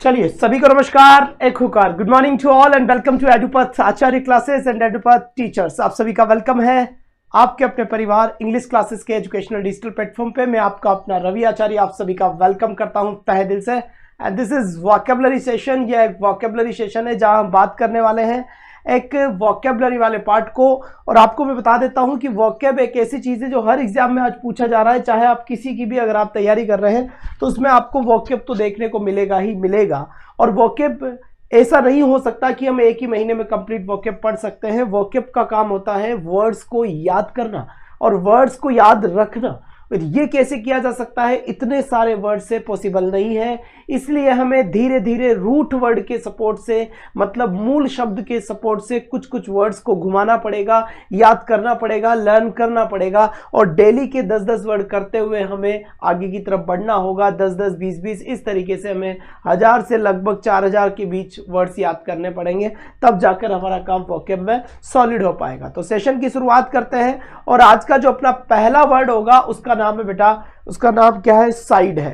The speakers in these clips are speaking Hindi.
चलिए सभी को नमस्कार, एक हुकार, good morning to all and welcome to Edupath Acharya classes and Edupath teachers. आप सभी का वेलकम है आपके अपने परिवार इंग्लिश क्लासेस के एजुकेशनल डिजिटल प्लेटफॉर्म पे। मैं आपका अपना रवि आचार्य आप सभी का वेलकम करता हूं तहे दिल से। And this is vocabulary session. यह एक वोकैबुलरी सेशन है जहां हम बात करने वाले हैं एक वोकैबुलरी वाले पार्ट को। और आपको मैं बता देता हूं कि वोकैब एक ऐसी चीज़ है जो हर एग्जाम में आज पूछा जा रहा है, चाहे आप किसी की भी अगर आप तैयारी कर रहे हैं तो उसमें आपको वोकैब तो देखने को मिलेगा ही मिलेगा। और वोकैब ऐसा नहीं हो सकता कि हम एक ही महीने में कंप्लीट वोकैब पढ़ सकते हैं। वोकैब का काम होता है वर्ड्स को याद करना और वर्ड्स को याद रखना। और ये कैसे किया जा सकता है, इतने सारे वर्ड से पॉसिबल नहीं है। इसलिए हमें धीरे धीरे रूट वर्ड के सपोर्ट से, मतलब मूल शब्द के सपोर्ट से कुछ कुछ वर्ड्स को घुमाना पड़ेगा, याद करना पड़ेगा, लर्न करना पड़ेगा। और डेली के 10-10 वर्ड करते हुए हमें आगे की तरफ बढ़ना होगा। 10-10, 20-20 इस तरीके से हमें 1000 से लगभग 4000 के बीच वर्ड्स याद करने पड़ेंगे, तब जाकर हमारा काम वोकैब में सॉलिड हो पाएगा। तो सेशन की शुरुआत करते हैं। और आज का जो अपना पहला वर्ड होगा उसका नाम है बेटा, उसका नाम क्या है? साइड है।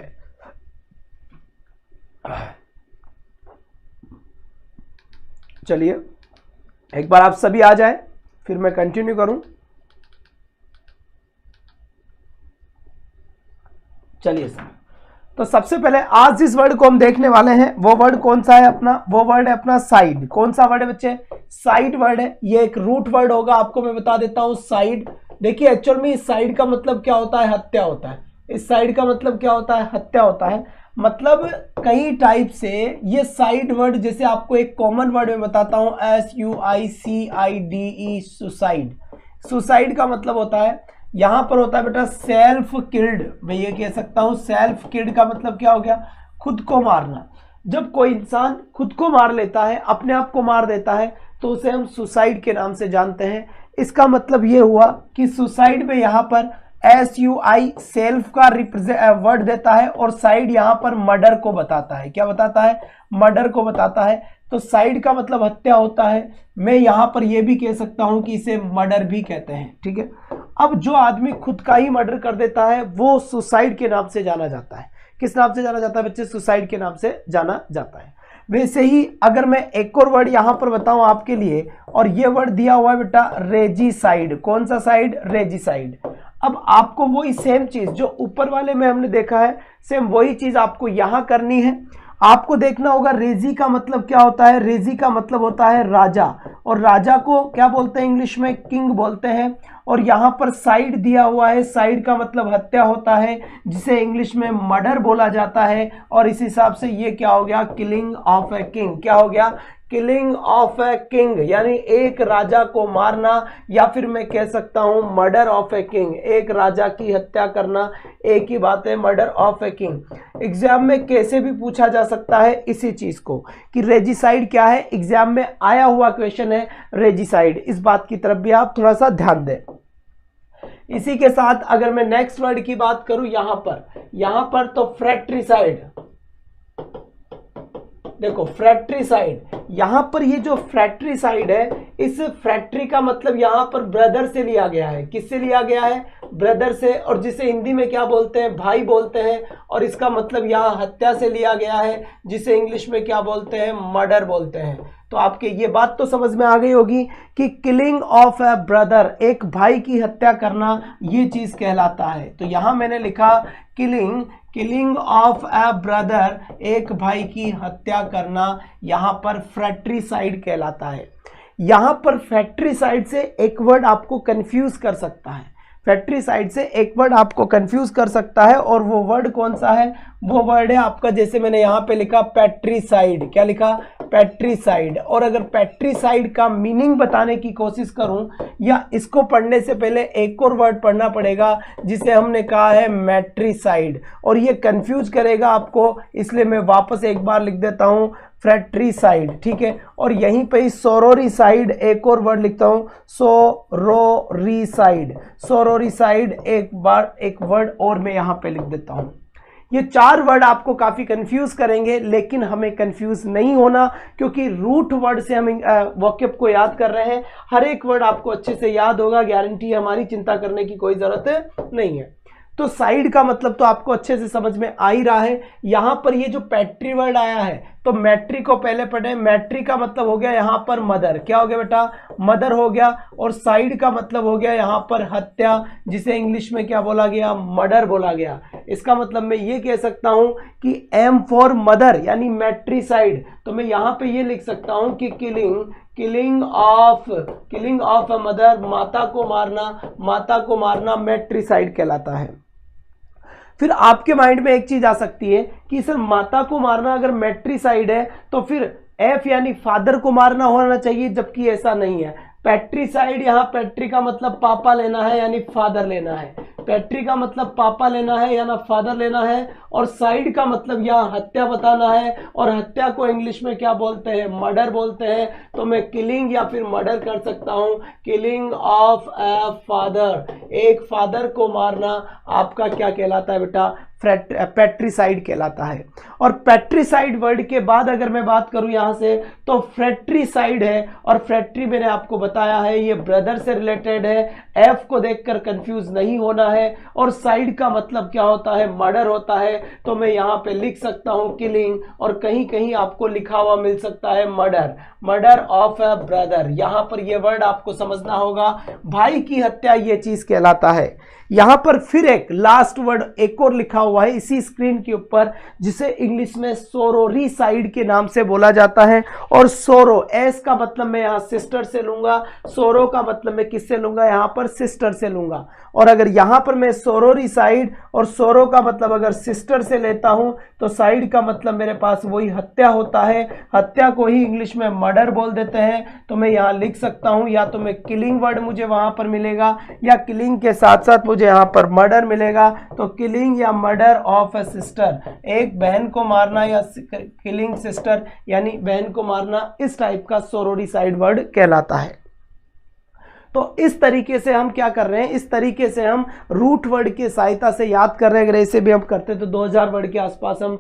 चलिए एक बार आप सभी आ जाए, फिर मैं कंटिन्यू करूं। चलिए सर, तो सबसे पहले आज जिस वर्ड को हम देखने वाले हैं वो वर्ड कौन सा है अपना? वो वर्ड है अपना साइड। कौन सा वर्ड है बच्चे? साइड वर्ड है। ये एक रूट वर्ड होगा, आपको मैं बता देता हूं। साइड, देखिए एक्चुअल में इस साइड का मतलब क्या होता है? हत्या होता है। इस साइड का मतलब क्या होता है? हत्या होता है। मतलब कई टाइप से ये साइड वर्ड, जैसे आपको एक कॉमन वर्ड में बताता हूं, SUICIDE, सुसाइड। सुसाइड का मतलब होता है, यहां पर होता है बेटा सेल्फ किल्ड। मैं ये कह सकता हूं सेल्फ किल्ड का मतलब क्या हो गया? खुद को मारना। जब कोई इंसान खुद को मार लेता है, अपने आप को मार देता है, तो उसे हम सुसाइड के नाम से जानते हैं। इसका मतलब ये हुआ कि सुसाइड में यहां पर SUI सेल्फ का वर्ड देता है और साइड यहां पर मर्डर को बताता है। क्या बताता है? मर्डर को बताता है। तो साइड का मतलब हत्या होता है। मैं यहां पर यह भी कह सकता हूं कि इसे मर्डर भी कहते हैं। ठीक है, अब जो आदमी खुद का ही मर्डर कर देता है वो सुसाइड के नाम से जाना जाता है। किस नाम से जाना जाता है बच्चे? सुसाइड के नाम से जाना जाता है। वैसे ही अगर मैं एक और वर्ड यहां पर बताऊं आपके लिए, और ये वर्ड दिया हुआ है बेटा रेजिसाइड। कौन सा साइड? रेजिसाइड। अब आपको वही सेम चीज जो ऊपर वाले में हमने देखा है, सेम वही चीज आपको यहां करनी है। आपको देखना होगा रेजी का मतलब क्या होता है। रेजी का मतलब होता है राजा, और राजा को क्या बोलते हैं इंग्लिश में? किंग बोलते हैं। और यहां पर साइड दिया हुआ है, साइड का मतलब हत्या होता है, जिसे इंग्लिश में मर्डर बोला जाता है। और इस हिसाब से ये क्या हो गया? Killing of a king. क्या हो गया? किलिंग ऑफ ए किंग, यानी एक राजा को मारना, या फिर मैं कह सकता हूं मर्डर ऑफ ए किंग, एक राजा की हत्या करना। एक ही बात है, murder of a king. Exam में कैसे भी पूछा जा सकता है इसी चीज को कि रेजिसाइड क्या है। एग्जाम में आया हुआ क्वेश्चन है रेजिसाइड। इस बात की तरफ भी आप थोड़ा सा ध्यान दें। इसी के साथ अगर मैं नेक्स्ट वर्ड की बात करूं यहां पर तो फ्रैट्रिसाइड। देखो फ्रैट्रिसाइड, यहां पर ये जो फ्रैट्रिसाइड है, इस फ्रैट्री का मतलब यहां पर ब्रदर से लिया गया है। किससे लिया गया है? ब्रदर से, और जिसे हिंदी में क्या बोलते हैं? भाई बोलते हैं। और इसका मतलब यहां हत्या से लिया गया है, जिसे इंग्लिश में क्या बोलते हैं? मर्डर बोलते हैं। तो आपके ये बात तो समझ में आ गई होगी कि किलिंग ऑफ ए ब्रदर, एक भाई की हत्या करना, ये चीज कहलाता है। तो यहां मैंने लिखा किलिंग ऑफ ए ब्रदर, एक भाई की हत्या करना, यहां पर फ्रैट्रिसाइड कहलाता है। यहां पर फ्रैट्रिसाइड से एक वर्ड आपको कंफ्यूज कर सकता है। फ्रैट्रिसाइड से एक वर्ड आपको कंफ्यूज कर सकता है, और वो वर्ड कौन सा है? वो वर्ड है आपका, जैसे मैंने यहां पे लिखा पैट्रिसाइड। क्या लिखा? पैट्रिसाइड। और अगर पैट्रिसाइड का मीनिंग बताने की कोशिश करूं, या इसको पढ़ने से पहले एक और वर्ड पढ़ना पड़ेगा जिसे हमने कहा है मैट्रिसाइड, और ये कंफ्यूज करेगा आपको, इसलिए मैं वापस एक बार लिख देता हूं फ्रैट्रिसाइड। ठीक है, और यहीं पे ही सोरोरिसाइड एक और वर्ड लिखता हूं, सोरोरिसाइड। सोरोरिसाइड एक बार एक वर्ड और मैं यहां पे लिख देता हूं। ये 4 वर्ड आपको काफी कंफ्यूज करेंगे, लेकिन हमें कंफ्यूज नहीं होना, क्योंकि रूट वर्ड से हम वोकैब को याद कर रहे हैं। हर एक वर्ड आपको अच्छे से याद होगा, गारंटी है, हमारी चिंता करने की कोई जरूरत नहीं है। तो साइड का मतलब तो आपको अच्छे से समझ में आ ही रहा है। यहां पर ये जो पैट्री वर्ड आया है, तो मैट्री को पहले पढ़े। मैट्री का मतलब हो गया यहाँ पर मदर, क्या हो गया बेटा, मदर हो गया। और साइड का मतलब हो गया यहाँ पर हत्या, जिसे इंग्लिश में क्या बोला गया, मर्डर बोला गया। इसका मतलब मैं ये कह सकता हूं कि एम फॉर मदर यानी मैट्रिसाइड, तो मैं यहाँ पे ये लिख सकता हूं कि किलिंग ऑफ अ मदर, माता को मारना मैट्रिसाइड कहलाता है। फिर आपके माइंड में एक चीज आ सकती है कि सर माता को मारना अगर मैट्रिसाइड है तो फिर एफ यानी फादर को मारना होना चाहिए, जबकि ऐसा नहीं है। पैट्रिसाइड, यहाँ पैट्री का मतलब पापा लेना है यानी फादर लेना है, पैट्री का मतलब पापा लेना है या ना फादर लेना है, और साइड का मतलब यहाँ हत्या बताना है, और हत्या को इंग्लिश में क्या बोलते हैं, मर्डर बोलते हैं। तो मैं किलिंग या फिर मर्डर कर सकता हूँ, किलिंग ऑफ ए फादर, एक फादर को मारना आपका क्या कहलाता है बेटा, पैट्रिसाइड कहलाता है। और पैट्रिसाइड वर्ड के बाद अगर मैं बात करूं यहां से तो फ्रेट्रिसाइड है, और फ्रेट्री मैंने आपको बताया है ये ब्रदर से रिलेटेड है, एफ को देखकर कंफ्यूज नहीं होना है। और साइड का मतलब क्या होता है, मर्डर होता है, तो मैं यहां पे लिख सकता हूं किलिंग, और कहीं कहीं आपको लिखा हुआ मिल सकता है मर्डर ऑफ अ ब्रदर। यहां पर यह वर्ड आपको समझना होगा, भाई की हत्या ये चीज कहलाता है। यहां पर फिर एक लास्ट वर्ड एक और लिखा हुआ है इसी स्क्रीन के ऊपर, जिसे इंग्लिश में सोरोरीसाइड के नाम से बोला जाता है। और सोरो, एस का मतलब मैं यहां सिस्टर से लूंगा, सोरो का मतलब मैं किससे लूंगा, यहां पर सिस्टर से लूंगा। और अगर यहां पर मैं सोरोरीसाइड और सोरो का मतलब अगर सिस्टर से लेता हूं तो साइड का मतलब मेरे पास वही हत्या होता है। हत्या को ही इंग्लिश में मर्डर बोल देते हैं। तो मैं यहां लिख सकता हूं, या तो मैं किलिंग वर्ड मुझे वहां पर मिलेगा, या किलिंग के साथ साथ मुझे यहां पर मर्डर मिलेगा। तो किलिंग या मर्डर ऑफ ए सिस्टर, एक बहन को मारना, या किलिंग सिस्टर यानी बहन को मारना, इस टाइप का सोरोरीसाइड वर्ड कहलाता है। तो इस तरीके से हम क्या कर रहे हैं, इस तरीके से हम रूट वर्ड की सहायता से याद कर रहे हैं। अगर ऐसे भी हम करते तो 2000 वर्ड के आसपास हम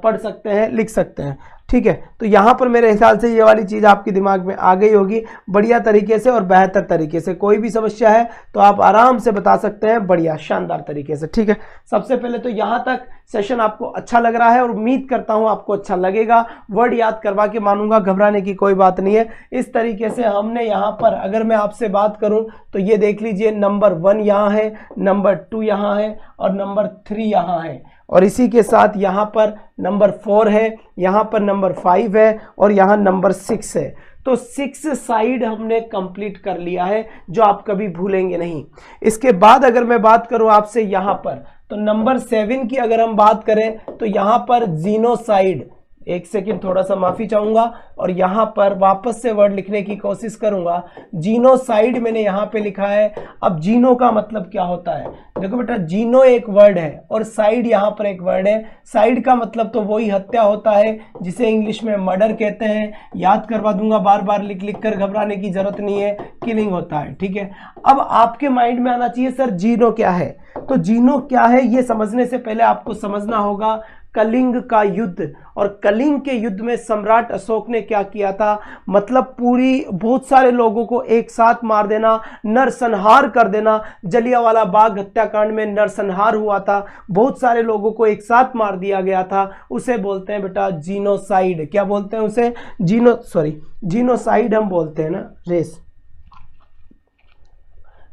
पढ़ सकते हैं, लिख सकते हैं। ठीक है, तो यहाँ पर मेरे हिसाब से ये वाली चीज़ आपके दिमाग में आ गई होगी बढ़िया तरीके से और बेहतर तरीके से। कोई भी समस्या है तो आप आराम से बता सकते हैं, बढ़िया शानदार तरीके से। ठीक है, सबसे पहले तो यहाँ तक सेशन आपको अच्छा लग रहा है और उम्मीद करता हूँ आपको अच्छा लगेगा। वर्ड याद करवा के मानूंगा, घबराने की कोई बात नहीं है। इस तरीके से हमने यहाँ पर, अगर मैं आपसे बात करूँ तो ये देख लीजिए, नंबर 1 यहाँ है, नंबर 2 यहाँ है, और नंबर 3 यहाँ है, और इसी के साथ यहाँ पर नंबर 4 है, यहाँ पर नंबर 5 है, और यहाँ नंबर 6 है। तो 6 साइड हमने कंप्लीट कर लिया है, जो आप कभी भूलेंगे नहीं। इसके बाद अगर मैं बात करूं आपसे यहाँ पर, तो नंबर 7 की अगर हम बात करें तो यहाँ पर जीनोसाइड, एक सेकंड थोड़ा सा माफी चाहूंगा, और यहां पर वापस से वर्ड लिखने की कोशिश करूंगा। जीनोसाइड मैंने यहां पे लिखा है। अब जीनो का मतलब क्या होता है, देखो बेटा, जीनो एक वर्ड है और साइड यहां पर एक वर्ड है। साइड का मतलब तो वही हत्या होता है जिसे इंग्लिश में मर्डर कहते हैं। याद करवा दूंगा, बार बार लिख लिख कर घबराने की जरूरत नहीं है, किलिंग होता है। ठीक है, अब आपके माइंड में आना चाहिए सर जीनो क्या है। तो जीनो क्या है ये समझने से पहले आपको समझना होगा कलिंग का युद्ध। और कलिंग के युद्ध में सम्राट अशोक ने क्या किया था, मतलब बहुत सारे लोगों को एक साथ मार देना, नरसंहार कर देना। जलियांवाला बाग हत्याकांड में नरसंहार हुआ था, बहुत सारे लोगों को एक साथ मार दिया गया था। उसे बोलते हैं बेटा जीनोसाइड। क्या बोलते हैं उसे, जीनोसाइड हम बोलते हैं ना, रेस।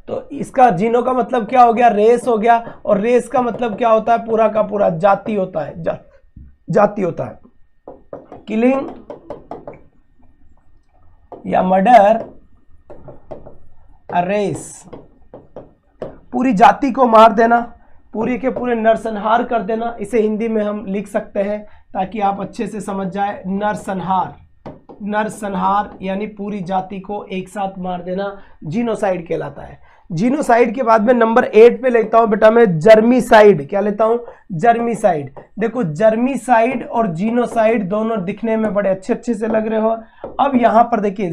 तो इसका जीनो का मतलब क्या हो गया, रेस हो गया, और रेस का मतलब क्या होता है, पूरा का पूरा जाति होता है, जाति होता है। किलिंग या मर्डर रेस, पूरी जाति को मार देना, पूरे के पूरे नरसंहार कर देना। इसे हिंदी में हम लिख सकते हैं ताकि आप अच्छे से समझ जाए, नरसंहार यानी पूरी जाति को एक साथ मार देना, जीनोसाइड कहलाता है। जीनोसाइड के बाद में नंबर 8 पे लेता हूं बेटा मैं जर्मीसाइड। क्या लेता हूं, जर्मीसाइड। देखो जर्मीसाइड और जीनोसाइड दोनों दिखने में बड़े अच्छे अच्छे से लग रहे हो। अब यहां पर देखिए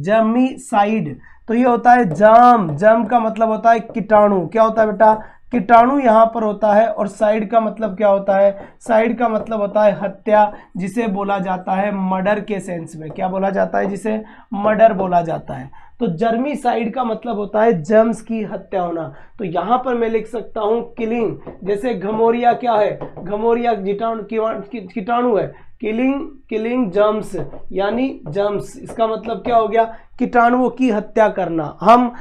जर्मीसाइड, तो ये होता है जम का मतलब होता है कीटाणु। क्या होता है बेटा, कीटाणु यहां पर होता है। और साइड का मतलब क्या होता है, साइड का मतलब होता है हत्या, जिसे बोला जाता है मर्डर के सेंस में। क्या बोला जाता है, जिसे मर्डर बोला जाता है। तो जर्मीसाइड का मतलब होता है जर्म्स की हत्या होना। तो यहां पर मैं लिख सकता हूं किलिंग, जैसे घमोरिया क्या है, घमोरिया कीटाणु है, किलिंग जर्म्स, यानी जर्म्स, इसका मतलब क्या हो गया, कीटाणुओं की हत्या करना। हम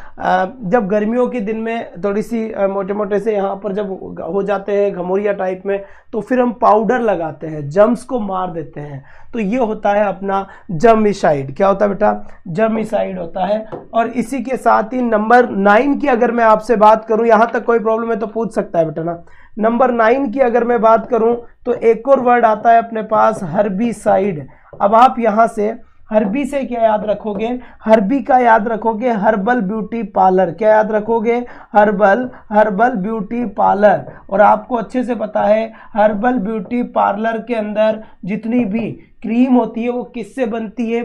जब गर्मियों के दिन में थोड़ी सी मोटे मोटे से यहाँ पर जब हो जाते हैं घमौरिया टाइप में, तो फिर हम पाउडर लगाते हैं, जर्म्स को मार देते हैं। तो ये होता है अपना जर्मिसाइड। क्या होता है बेटा, जर्मिसाइड होता है। और इसी के साथ ही नंबर 9 की अगर मैं आपसे बात करूं, यहाँ तक कोई प्रॉब्लम है तो पूछ सकता है बेटा ना। नंबर 9 की अगर मैं बात करूं तो एक और वर्ड आता है अपने पास, हर्बिसाइड। अब आप यहां से हर्बी से क्या याद रखोगे, हर्बी का याद रखोगे हर्बल ब्यूटी पार्लर। क्या याद रखोगे, हर्बल ब्यूटी पार्लर। और आपको अच्छे से पता है हर्बल ब्यूटी पार्लर के अंदर जितनी भी क्रीम होती है वो किससे बनती है,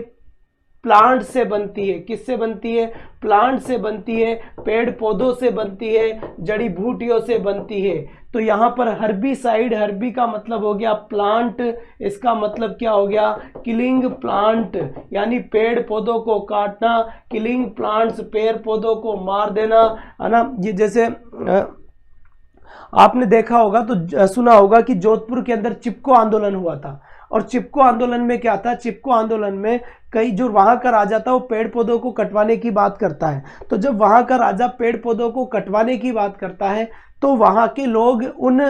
प्लांट से बनती है। किससे बनती है, प्लांट से बनती है, पेड़ पौधों से बनती है, जड़ी बूटियों से बनती है। तो यहाँ पर हर्बिसाइड, हर्बी का मतलब हो गया प्लांट, इसका मतलब क्या हो गया, किलिंग प्लांट, यानी पेड़ पौधों को काटना, किलिंग प्लांट्स, पेड़ पौधों को मार देना, है ना। ये जैसे आपने देखा होगा तो सुना होगा कि जोधपुर के अंदर चिपको आंदोलन हुआ था। और चिपको आंदोलन में क्या था, चिपको आंदोलन में कई जो वहां का राजा था वो पेड़ पौधों को कटवाने की बात करता है। तो जब वहां का राजा पेड़ पौधों को कटवाने की बात करता है तो वहां के लोग उन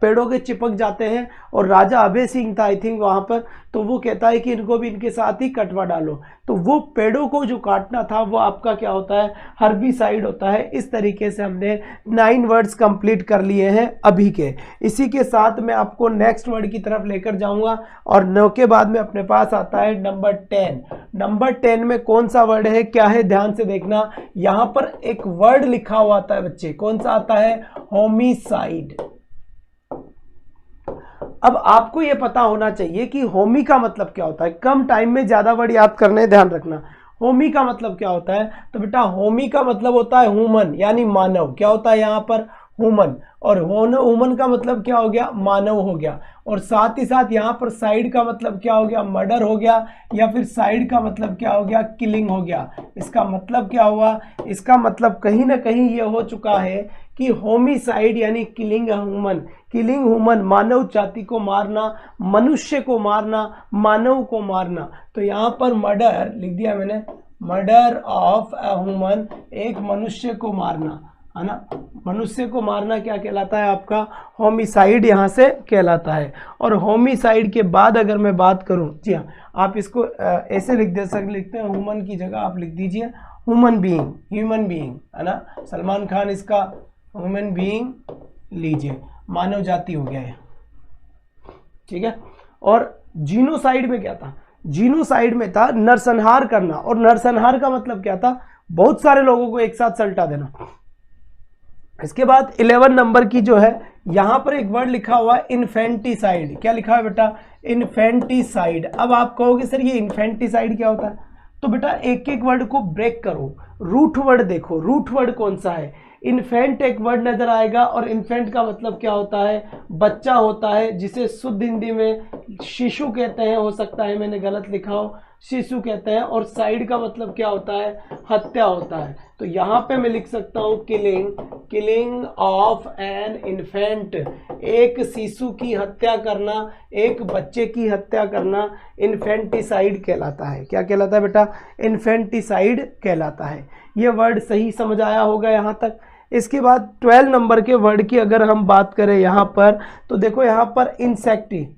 पेड़ों के चिपक जाते हैं। और राजा अभय सिंह था आई थिंक वहां पर, तो वो कहता है कि इनको भी इनके साथ ही कटवा डालो। तो वो पेड़ों को जो काटना था वो आपका क्या होता है, हर्बिसाइड होता है। इस तरीके से हमने 9 वर्ड्स कंप्लीट कर लिए हैं अभी के। इसी के साथ मैं आपको नेक्स्ट वर्ड की तरफ लेकर जाऊंगा और 9 के बाद में अपने पास आता है नंबर 10। नंबर 10 में कौन सा वर्ड है, क्या है, ध्यान से देखना। यहां पर एक वर्ड लिखा हुआ आता है बच्चे, कौन सा आता है, होमिसाइड। अब आपको यह पता होना चाहिए कि होमी का मतलब क्या होता है। कम टाइम में ज्यादा वर्ड याद करने, ध्यान रखना। होमी का मतलब क्या होता है, तो बेटा होमी का मतलब होता है ह्यूमन, यानी मानव। क्या होता है यहाँ पर, ह्यूमन। और ह्यूमन का मतलब क्या हो गया, मानव हो गया। और साथ ही साथ यहाँ पर साइड का मतलब क्या हो गया, मर्डर हो गया, या फिर साइड का मतलब क्या हो गया, किलिंग हो गया। इसका मतलब क्या हुआ, इसका मतलब कहीं ना कहीं ये हो चुका है कि होमिसाइड यानी किलिंग ह्यूमन, किलिंग ह्यूमन, मानव जाति को मारना, मनुष्य को मारना, मानव को मारना। तो यहाँ पर मर्डर लिख दिया मैंने, मर्डर ऑफ अ ह्यूमन, एक मनुष्य को मारना, है ना। मनुष्य को मारना क्या कहलाता है आपका, होमिसाइड यहाँ से कहलाता है। और होमिसाइड के बाद अगर मैं बात करूं, जी हाँ, आप इसको ऐसे लिखते हैं, ह्यूमन की जगह आप लिख दीजिए ह्यूमन बीइंग, ह्यूमन बीइंग, है ना। सलमान खान इसका ह्यूमन बीइंग लीजिए, मानव जाति हो गया है, ठीक है। और जीनोसाइड में क्या था, जीनोसाइड में था नरसंहार करना। और नरसंहार का मतलब क्या था, बहुत सारे लोगों को एक साथ सल्टा देना। इसके बाद 11 नंबर की जो है, यहां पर एक वर्ड लिखा हुआ है इन्फेंटिसाइड। क्या लिखा है बेटा, इन्फेंटिसाइड। अब आप कहोगे सर ये इन्फेंटिसाइड क्या होता है, तो बेटा एक एक वर्ड को ब्रेक करो, रूट वर्ड देखो, रूट वर्ड कौन सा है। इन्फेंट एक वर्ड नजर आएगा, और इन्फेंट का मतलब क्या होता है, बच्चा होता है, जिसे शुद्ध हिंदी में शिशु कहते हैं। हो सकता है मैंने गलत लिखा हो, शिशु कहते हैं। और साइड का मतलब क्या होता है, हत्या होता है। तो यहाँ पे मैं लिख सकता हूँ killing, killing of an infant, एक शिशु की हत्या करना, एक बच्चे की हत्या करना, इन्फेंटिसाइड कहलाता है। क्या कहलाता है बेटा, इन्फेंटिसाइड कहलाता है। ये वर्ड सही समझ आया होगा यहाँ तक। इसके बाद 12 नंबर के वर्ड की अगर हम बात करें यहाँ पर, तो देखो यहाँ पर इंसेक्टिसाइड।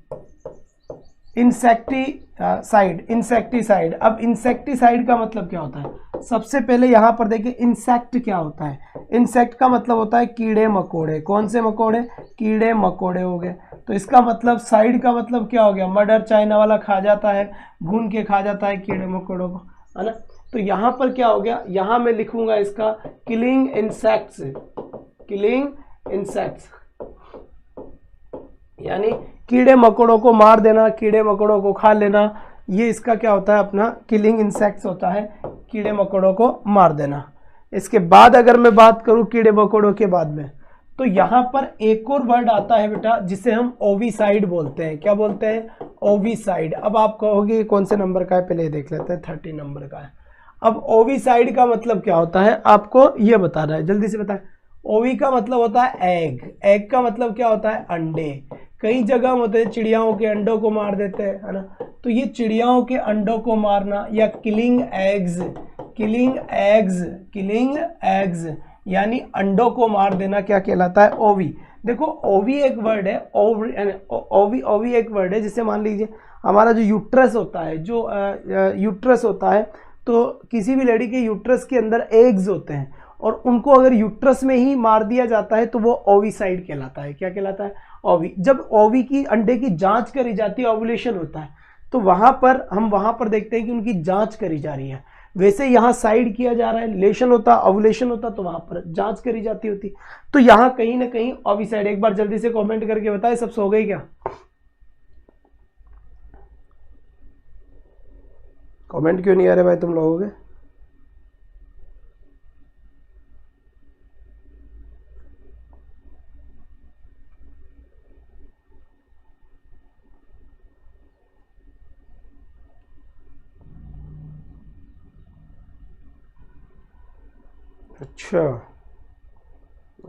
अब इंसेक्टिसाइड का मतलब क्या होता है, सबसे पहले यहाँ पर देखिए इंसेक्ट क्या होता है। इंसेक्ट का मतलब होता है कीड़े मकोड़े। कौन से मकोड़े, कीड़े मकोड़े हो गए। तो इसका मतलब साइड का मतलब क्या हो गया, मर्डर, चाइना वाला खा जाता है, भून के खा जाता है कीड़े मकोड़ों को, है ना। तो यहाँ पर क्या हो गया, यहाँ मैं लिखूंगा इसका किलिंग इंसेक्ट्स, किलिंग इंसेक्ट्स, यानी कीड़े मकोड़ों को मार देना, कीड़े मकोड़ों को खा लेना। ये इसका क्या होता है, अपना किलिंग इंसेक्ट्स होता है, कीड़े मकोड़ों को मार देना। इसके बाद अगर मैं बात करूं कीड़े मकोड़ों के बाद में, तो यहाँ पर एक और वर्ड आता है बेटा जिसे हम ओविसाइड बोलते हैं। क्या बोलते हैं, ओविसाइड। अब आप कहोगे कौन से नंबर का है, पहले देख लेते हैं, 30 नंबर का है। अब ओविसाइड का मतलब क्या होता है आपको ये बताना है, जल्दी से बताएं। ओवी का मतलब होता है एग, एग का मतलब क्या होता है, अंडे। कई जगह होते हैं चिड़ियाओं के अंडों को मार देते हैं, है ना। तो ये चिड़ियाओं के अंडों को मारना या killing eggs, killing eggs, killing eggs यानी अंडों को मार देना क्या कहलाता है? ओवी। देखो ओवी एक वर्ड है, ओवी ओवी एक वर्ड है, जिसे मान लीजिए हमारा जो यूट्रस होता है, जो यूट्रस होता है, तो किसी भी लेडी के यूट्रस के अंदर एग्स होते हैं और उनको अगर यूट्रस में ही मार दिया जाता है तो वो ओवीसाइड कहलाता है। क्या कहलाता है? ओवी। जब ओवी की अंडे की जांच करी जाती है, ओव्यूलेशन होता है, तो वहां पर हम वहां पर देखते हैं कि उनकी जांच करी जा रही है। वैसे यहाँ साइड किया जा रहा है, लेशन होता, ओव्यूलेशन होता, तो वहां पर जांच करी जाती होती। तो यहाँ कहीं ना कहीं ओवीसाइड। एक बार जल्दी से कमेंट करके बताए, सब सो गए क्या? कमेंट क्यों नहीं आ रहे भाई तुम लोगों के? अच्छा,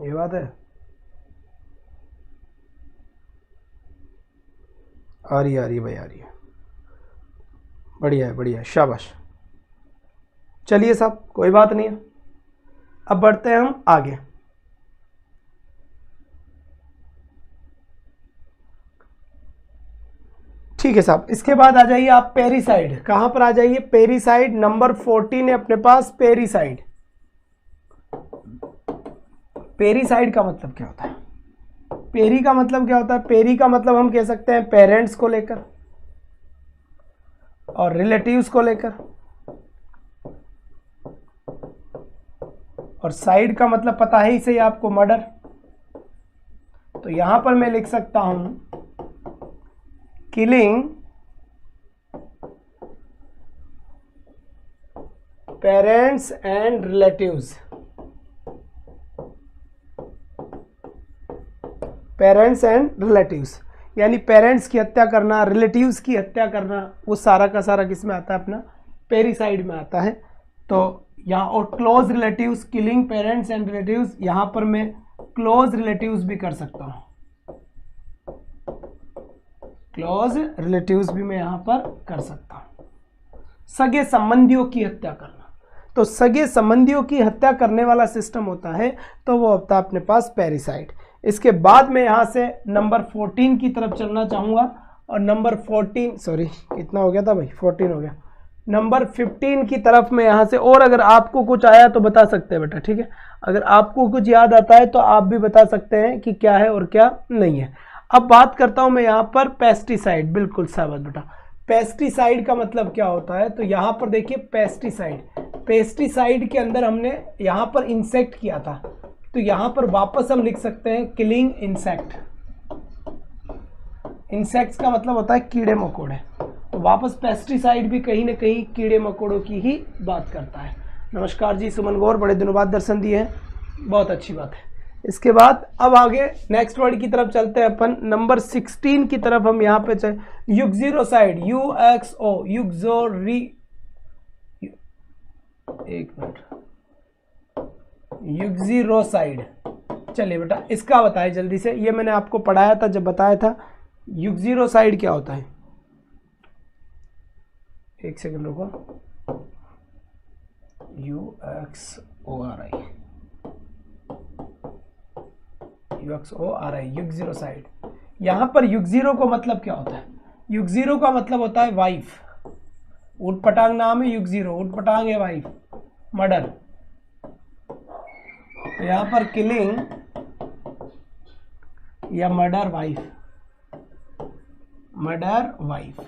ये बात है। आ रही है भाई, आ रही है। बढ़िया है, बढ़िया है, शाबाश। चलिए साहब, कोई बात नहीं है। अब बढ़ते हैं हम आगे। ठीक है साहब, इसके बाद आ जाइए आप पेरीसाइड। कहां पर आ जाइए? पेरीसाइड नंबर 14 है अपने पास, पेरीसाइड। पेरीसाइड का मतलब क्या होता है? पेरी का मतलब क्या होता है? पेरी का मतलब हम कह सकते हैं पेरेंट्स को लेकर और रिलेटिव्स को लेकर, और साइड का मतलब पता है ही सही आपको, मर्डर। तो यहां पर मैं लिख सकता हूं killing parents and relatives, parents and relatives यानी पेरेंट्स की हत्या करना, रिलेटिव्स की हत्या करना, वो सारा का सारा किस में आता है? अपना पेरीसाइड में आता है। तो यहाँ और close relatives, killing parents and relatives, यहाँ पर मैं क्लोज रिलेटिव्स भी कर सकता हूँ, क्लोज रिलेटिव्स भी मैं यहाँ पर कर सकता हूँ। सगे संबंधियों की हत्या करना, तो सगे संबंधियों की हत्या करने वाला सिस्टम होता है, तो वो होता है अपने पास पेरीसाइड। इसके बाद मैं यहाँ से नंबर 14 की तरफ चलना चाहूँगा, और नंबर 14, सॉरी कितना हो गया था भाई? 14 हो गया। नंबर 15 की तरफ मैं यहाँ से, और अगर आपको कुछ आया तो बता सकते हैं बेटा, ठीक है? अगर आपको कुछ याद आता है तो आप भी बता सकते हैं कि क्या है और क्या नहीं है। अब बात करता हूँ मैं यहाँ पर पेस्टिसाइड। बिल्कुल साहब बेटा, पेस्टिसाइड का मतलब क्या होता है? तो यहाँ पर देखिए पेस्टिसाइड, पेस्टिसाइड के अंदर हमने यहाँ पर इंसेक्ट किया था, तो यहां पर वापस हम लिख सकते हैं किलिंग इंसेक्ट। इंसेक्ट्स का मतलब होता है कीड़े मकोड़े, तो वापस पेस्टिसाइड भी कहीं ना कहीं कीड़े मकोड़ों की ही बात करता है। नमस्कार जी सुमन गौर, बड़े दिनों बाद दर्शन दिए हैं, बहुत अच्छी बात है। इसके बाद अब आगे नेक्स्ट वर्ड की तरफ चलते हैं अपन, नंबर 16 की तरफ हम यहाँ पे चले। यूक्सिरोसाइड, UXO, यूक्सोरी, एक मिनट, यूक्सिरोसाइड। चलिए बेटा इसका बताए जल्दी से, ये मैंने आपको पढ़ाया था जब बताया था। यूक्सिरोसाइड क्या होता है? एक सेकंड रुको, UXORI, यूक्सिरोसाइड। यहां पर यूक्सिरो को मतलब क्या होता है? यूक्सिरो का मतलब होता है वाइफ। ऊटपटांग नाम है यूक्सिरो, ऊटपटांग है वाइफ, मर्डर। तो यहां पर किलिंग या मर्डर वाइफ, मर्डर वाइफ,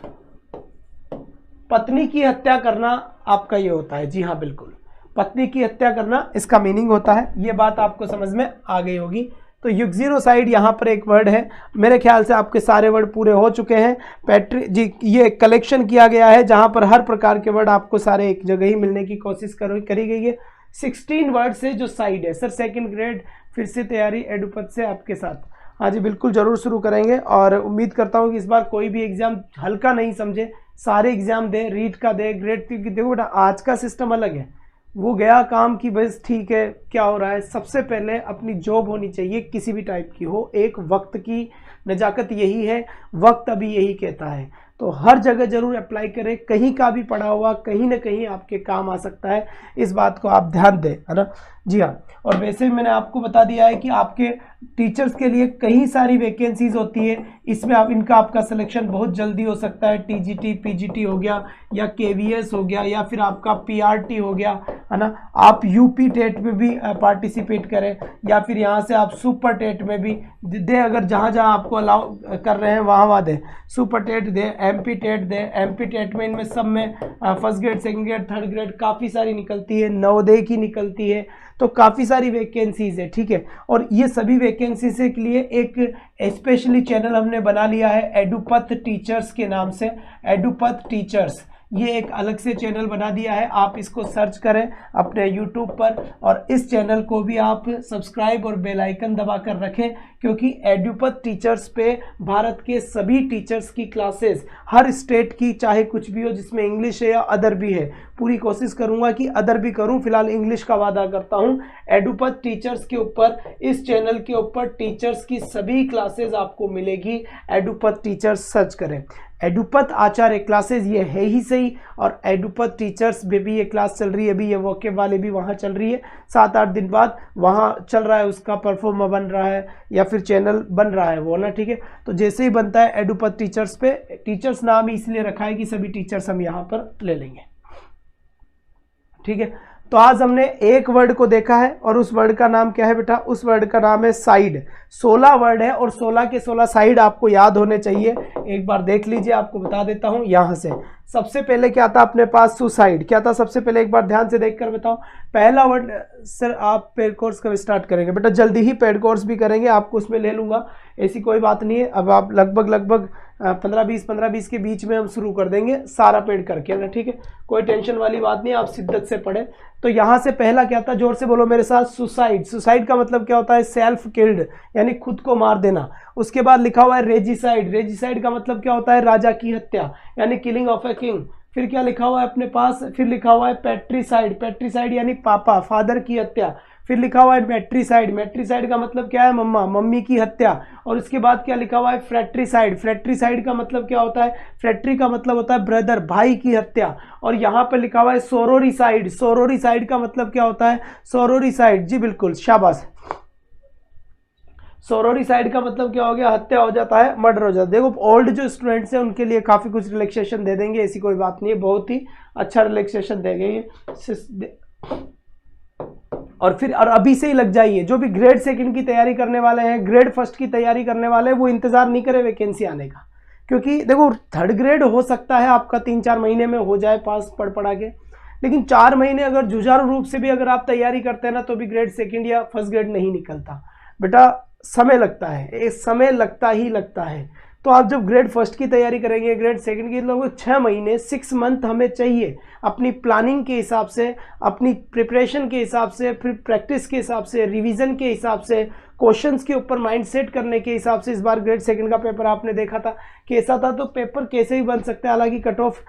पत्नी की हत्या करना आपका ये होता है। जी हाँ बिल्कुल, पत्नी की हत्या करना इसका मीनिंग होता है। ये बात आपको समझ में आ गई होगी। तो यूक्सिरोसाइड यहाँ पर एक वर्ड है। मेरे ख्याल से आपके सारे वर्ड पूरे हो चुके हैं। पैट्री जी, ये कलेक्शन किया गया है जहाँ पर हर प्रकार के वर्ड आपको सारे एक जगह ही मिलने की कोशिश करी गई है। 16 वर्ड से जो साइड है सर, सेकंड ग्रेड फिर से तैयारी एडुपद से आपके साथ। हाँ जी बिल्कुल, जरूर शुरू करेंगे और उम्मीद करता हूँ कि इस बार कोई भी एग्जाम हल्का नहीं समझे, सारे एग्जाम दे, रीट का दे, ग्रेड 3 की। देखो बेटा आज का सिस्टम अलग है, वो गया काम की बस ठीक है क्या हो रहा है। सबसे पहले अपनी जॉब होनी चाहिए, किसी भी टाइप की हो, एक वक्त की नजाकत यही है, वक्त अभी यही कहता है। तो हर जगह जरूर अप्लाई करें, कहीं का भी पढ़ा हुआ कहीं ना कहीं आपके काम आ सकता है, इस बात को आप ध्यान दें, है ना। जी हाँ, और वैसे मैंने आपको बता दिया है कि आपके टीचर्स के लिए कई सारी वैकेंसीज होती है, इसमें आप इनका आपका सिलेक्शन बहुत जल्दी हो सकता है। टीजीटी पीजीटी हो गया, या केवीएस हो गया, या फिर आपका पीआरटी हो गया, है ना। आप यूपी टेट में भी पार्टिसिपेट करें, या फिर यहाँ से आप सुपर टेट में भी दे, अगर जहाँ जहाँ आपको अलाउ कर रहे हैं वहाँ वहाँ दें। सुपर टेट दे, एमपी टेट दे, एमपी टेट में इनमें सब में first grade, second grade, third grade काफ़ी सारी निकलती है, नवोदय की निकलती है, तो काफ़ी सारी वैकेंसीज है, ठीक है। और ये सभी वैकेंसीज के लिए एक स्पेशली चैनल हमने बना लिया है एडुपथ टीचर्स के नाम से, एडुपथ टीचर्स, ये एक अलग से चैनल बना दिया है। आप इसको सर्च करें अपने यूट्यूब पर, और इस चैनल को भी आप सब्सक्राइब और बेल आइकन दबा कर रखें, क्योंकि एडुपथ टीचर्स पे भारत के सभी टीचर्स की क्लासेस, हर स्टेट की चाहे कुछ भी हो, जिसमें इंग्लिश है या अदर भी है, पूरी कोशिश करूंगा कि अदर भी करूं, फिलहाल इंग्लिश का वादा करता हूं। एडुपथ टीचर्स के ऊपर, इस चैनल के ऊपर टीचर्स की सभी क्लासेस आपको मिलेगी। एडुपथ टीचर्स सर्च करें, एडुपथ आचार्य क्लासेस ये है ही सही, और एडुपथ टीचर्स में भी ये क्लास चल रही है, अभी ये वोकेब वाले भी वहाँ चल रही है, 7-8 दिन बाद वहाँ चल रहा है, उसका परफॉर्मा बन रहा है या फिर चैनल बन रहा है वो ना, ठीक है। तो जैसे ही बनता है एडुपथ टीचर्स पे, टीचर्स नाम इसलिए रखा है कि सभी टीचर्स हम यहाँ पर ले लेंगे, ठीक है। तो आज हमने एक वर्ड को देखा है, और उस वर्ड का नाम क्या है बेटा, उस वर्ड का नाम है साइड। 16 वर्ड है, और 16 के 16 साइड आपको याद होने चाहिए। एक बार देख लीजिए, आपको बता देता हूं यहां से। सबसे पहले क्या था अपने पास, सुसाइड क्या था सबसे पहले, एक बार ध्यान से देखकर बताओ। पहला वर्ड, सर आप पेड कोर्स कब स्टार्ट करेंगे? बेटा जल्दी ही पेड कोर्स भी करेंगे, आपको उसमें ले लूंगा, ऐसी कोई बात नहीं है। अब आप लगभग 15-20 के बीच में हम शुरू कर देंगे सारा पेड करके ना, ठीक है, कोई टेंशन वाली बात नहीं, आप शिद्दत से पढ़े। तो यहाँ से पहला क्या था, जोर से बोलो मेरे साथ, सुसाइड। सुसाइड का मतलब क्या होता है, सेल्फ किल्ड, यानी खुद को मार देना। उसके बाद लिखा हुआ है रेजिसाइड। रेजिसाइड का मतलब क्या होता है, राजा की हत्या, यानी किलिंग ऑफ ए किंग। फिर क्या लिखा हुआ है अपने पास, फिर लिखा हुआ है पैट्रिसाइड। पैट्रिसाइड यानी पापा, फादर की हत्या। फिर लिखा हुआ है मैट्रिसाइड। मैट्रिसाइड का मतलब क्या है, मम्मा, मम्मी की हत्या। और उसके बाद क्या लिखा हुआ है, फ्रैट्रिसाइड। फ्रैट्रिसाइड का मतलब क्या होता है, फ्रैट्री का मतलब होता है ब्रदर, भाई की हत्या। और यहाँ पर लिखा हुआ है सोरोरिसाइड। सोरोरिसाइड का मतलब क्या होता है, सोरोरिसाइड, जी बिल्कुल, शाबाश। सोरोरिसाइड का मतलब क्या हो गया, हत्या हो जाता है, मर्डर हो जाता है। देखो ओल्ड जो स्टूडेंट्स हैं उनके लिए काफ़ी कुछ रिलैक्सेशन दे देंगे, ऐसी कोई बात नहीं है, बहुत ही अच्छा रिलैक्सेशन देंगे। और फिर और अभी से ही लग जाइए, जो भी ग्रेड सेकंड की तैयारी करने वाले हैं, ग्रेड फर्स्ट की तैयारी करने वाले हैं, वो इंतजार नहीं करे वैकेंसी आने का, क्योंकि देखो थर्ड ग्रेड हो सकता है आपका 3-4 महीने में हो जाए पास पढ़ पढ़ा के, लेकिन 4 महीने अगर जुझारू रूप से भी अगर आप तैयारी करते हैं ना, तो भी ग्रेड सेकंड या फर्स्ट ग्रेड नहीं निकलता बेटा, समय लगता है, एक समय लगता ही लगता है। तो आप जब ग्रेड फर्स्ट की तैयारी करेंगे, ग्रेड सेकंड की, लगभग 6 महीने 6 मंथ हमें चाहिए अपनी प्लानिंग के हिसाब से, अपनी प्रिपरेशन के हिसाब से, फिर प्रैक्टिस के हिसाब से, रिवीजन के हिसाब से, क्वेश्चंस के ऊपर माइंड सेट करने के हिसाब से। इस बार ग्रेड सेकंड का पेपर आपने देखा था कैसा था, तो पेपर कैसे ही बन सकता है, हालांकि कट ऑफ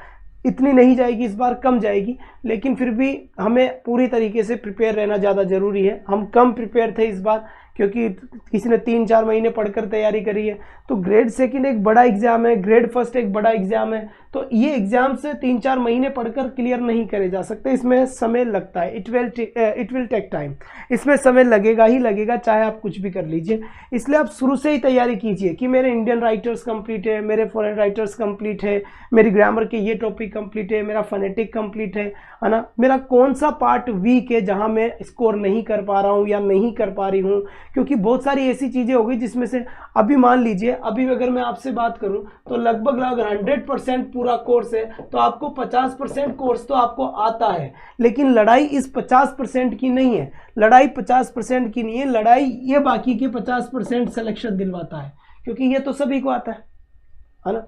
इतनी नहीं जाएगी इस बार, कम जाएगी, लेकिन फिर भी हमें पूरी तरीके से प्रिपेयर रहना ज़्यादा ज़रूरी है। हम कम प्रिपेयर थे इस बार, क्योंकि किसी ने 3-4 महीने पढ़कर तैयारी करी है। तो ग्रेड सेकंड एक बड़ा एग्जाम है, ग्रेड फर्स्ट एक बड़ा एग्जाम है, तो ये एग्जाम से 3-4 महीने पढ़कर क्लियर नहीं करे जा सकते, इसमें समय लगता है, इट विल टेक टाइम, इसमें समय लगेगा ही लगेगा, चाहे आप कुछ भी कर लीजिए। इसलिए आप शुरू से ही तैयारी कीजिए कि मेरे इंडियन राइटर्स कंप्लीट है, मेरे फॉरेन राइटर्स कंप्लीट है, मेरी ग्रामर के ये टॉपिक कंप्लीट है, मेरा फोनेटिक कंप्लीट है ना, मेरा कौन सा पार्ट वीक है जहाँ मैं स्कोर नहीं कर पा रहा हूँ या नहीं कर पा रही हूँ, क्योंकि बहुत सारी ऐसी चीज़ें हो गई जिसमें से अभी मान लीजिए, अभी अगर मैं आपसे बात करूं तो लगभग 100% पूरा कोर्स है, तो आपको 50% कोर्स तो आपको आता है, लेकिन लड़ाई इस 50% की नहीं है, लड़ाई 50% की नहीं है, लड़ाई ये बाकी के 50% सिलेक्शन दिलवाता है, क्योंकि ये तो सभी को आता है ना।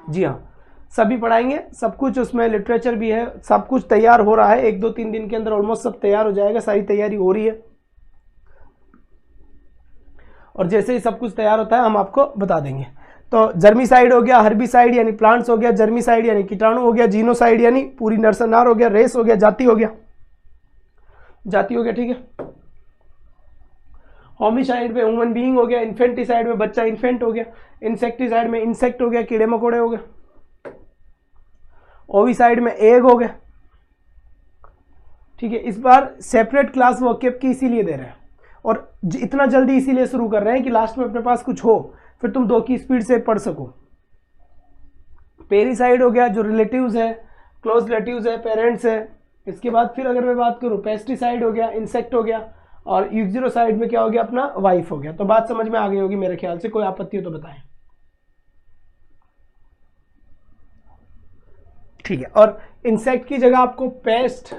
जी हाँ, सभी पढ़ाएंगे, सब कुछ उसमें, लिटरेचर भी है, सब कुछ तैयार हो रहा है, 1-2-3 दिन के अंदर ऑलमोस्ट सब तैयार हो जाएगा, सारी तैयारी हो रही है, और जैसे ही सब कुछ तैयार होता है हम आपको बता देंगे। तो जर्मीसाइड हो गया, हर्बिसाइड यानी प्लांट्स हो गया, जर्मीसाइड यानी कीटाणु हो गया, जीनोसाइड यानी पूरी नरसंहार हो गया, रेस हो गया, जाति हो गया, जाति हो गया, ठीक है। होमिसाइड में ह्यूमन बीइंग हो गया, इन्फेंटिसाइड में बच्चा इन्फेंट हो गया, इंसेक्टिसाइड में इंसेक्ट हो गया, कीड़े मकोड़े हो गए, ओविसाइड में एग हो गया। ठीक है, इस बार सेपरेट क्लास वोकैब की इसीलिए दे रहे हैं और इतना जल्दी इसीलिए शुरू कर रहे हैं कि लास्ट में अपने पास कुछ हो, फिर तुम 2 की स्पीड से पढ़ सको। पेरिसाइड हो गया जो रिलेटिव्स है, क्लोज रिलेटिव्स है, पेरेंट्स है। इसके बाद फिर अगर मैं बात करूं, पेस्टिसाइड हो गया, इंसेक्ट हो गया, और यूक्सिडोसाइड में क्या हो गया अपना, वाइफ हो गया। तो बात समझ में आ गई होगी मेरे ख्याल से, कोई आपत्ति हो तो बताएं। ठीक है, और इंसेक्ट की जगह आपको पेस्ट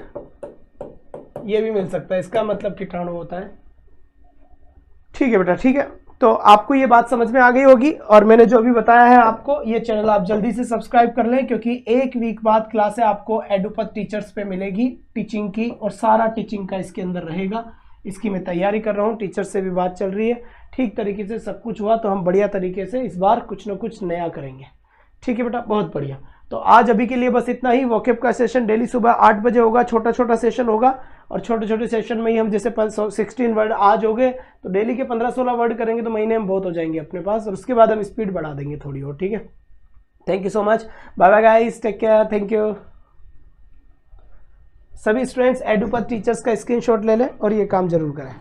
ये भी मिल सकता है, इसका मतलब कीटाणु होता है। ठीक है बेटा, ठीक है, तो आपको ये बात समझ में आ गई होगी और मैंने जो भी बताया है आपको, ये चैनल आप जल्दी से सब्सक्राइब कर लें क्योंकि 1 वीक बाद क्लासें आपको एडुपथ टीचर्स पे मिलेगी टीचिंग की, और सारा टीचिंग का इसके अंदर रहेगा। इसकी मैं तैयारी कर रहा हूँ, टीचर से भी बात चल रही है। ठीक तरीके से सब कुछ हुआ तो हम बढ़िया तरीके से इस बार कुछ ना कुछ नया करेंगे। ठीक है बेटा, बहुत बढ़िया। तो आज अभी के लिए बस इतना ही। वोकैब का सेशन डेली सुबह 8 बजे होगा, छोटा छोटा सेशन होगा और छोटे छोटे सेशन में ही हम जैसे 16 वर्ड आज हो गए तो डेली के 15-16 वर्ड करेंगे तो महीने में बहुत हो जाएंगे अपने पास, और उसके बाद हम स्पीड बढ़ा देंगे थोड़ी और। ठीक है, thank you so much, bye bye guys, take care, thank you. सभी स्टूडेंट्स एडुपथ टीचर्स का स्क्रीनशॉट ले लें और ये काम जरूर करें।